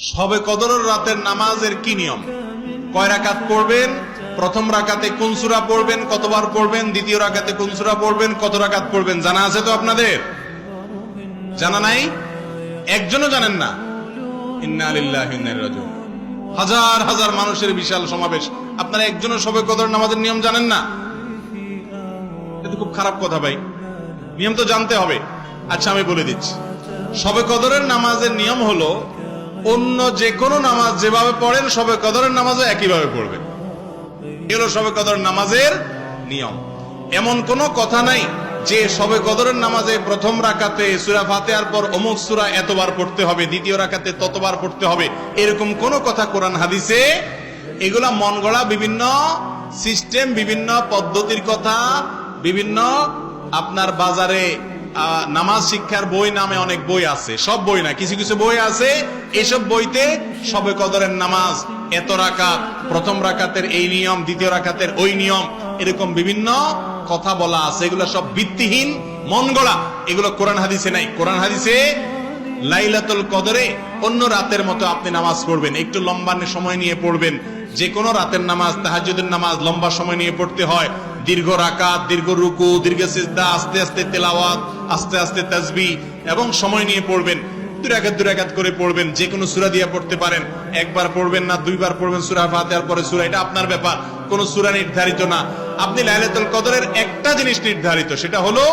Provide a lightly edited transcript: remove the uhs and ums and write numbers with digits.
শবে কদরের রাতের নামাজের কি নিয়ম? কয় রাকাত পড়বেন? প্রথম রাকাতে কোন সূরা পড়বেন, কতবার পড়বেন? দ্বিতীয় রাকাতে কোন সূরা পড়বেন, কত রাকাত পড়বেন? জানা আছে তো আপনাদের? জানা নাই? একজনও জানেন না? ইন্না লিল্লাহি ওয়া ইন্না ইলাইহি রাজিউন। হাজার হাজার মানুষের বিশাল সমাবেশ, আপনারা একজনও শবে কদর নামাজের নিয়ম জানেন না? এটা খুব খারাপ কথা ভাই, নিয়ম তো জানতে হবে। আচ্ছা আমি বলে দিচ্ছি, শবে কদরের নামাজের নিয়ম হলো অন্য যে কোনো নামাজ যেভাবে পড়েন শবে কদরের নামাজও একইভাবে পড়বেন। এগুলো শবে কদর নামাজের নিয়ম। এমন কোনো কথা নাই যে শবে কদরের নামাজে প্রথম রাকাতে সূরা ফাতিহার পর অমুক সূরা এতবার পড়তে হবে, দ্বিতীয় রাকাতে ততবার পড়তে হবে, এরকম কোনো কথা কোরআন হাদিসে। এগুলা মন গড়া বিভিন্ন সিস্টেম, বিভিন্ন পদ্ধতির কথা, বিভিন্ন আপনার বাজারে নামাজ শিক্ষার বই নামে অনেক বই আছে, সব বই না, কিছু কিছু বই আছে। এসব বইতে শবে কদরের নামাজ এত রাকাত, প্রথম রাকাতের এই নিয়ম, দ্বিতীয় রাকাতের ওই নিয়ম, এরকম বিভিন্ন কথা বলা আছে। এগুলো সব ভিত্তিহীন, মন গড়া, এগুলো কোরআন হাদিসে নাই। কোরআন হাদিসে লাইলাতুল কদরে অন্য রাতের মতো আপনি নামাজ পড়বেন, একটু লম্বা সময় নিয়ে পড়বেন। যে কোনো রাতের নামাজ, তাহাজ্জুদের নামাজ লম্বা সময় নিয়ে পড়তে হয়। দীর্ঘ রাকাত, দীর্ঘ রুকু, দীর্ঘ সিজদা, আস্তে আস্তে তেলাওয়াত, আস্তে আস্তে তাসবিহ এবং সময় নিয়ে পড়বেন। দুই রাকাত করে পড়বেন। যে কোনো সূরা দিয়ে পড়তে পারেন, একবার পড়বেন না দুইবার পড়বেন সূরা ফাতিহার পরে সূরা, এটা আপনার ব্যাপার। কোন সূরা নির্ধারিত না। আপনি লাইলাতুল কদরের একটা জিনিস নির্ধারিত, সেটা হলো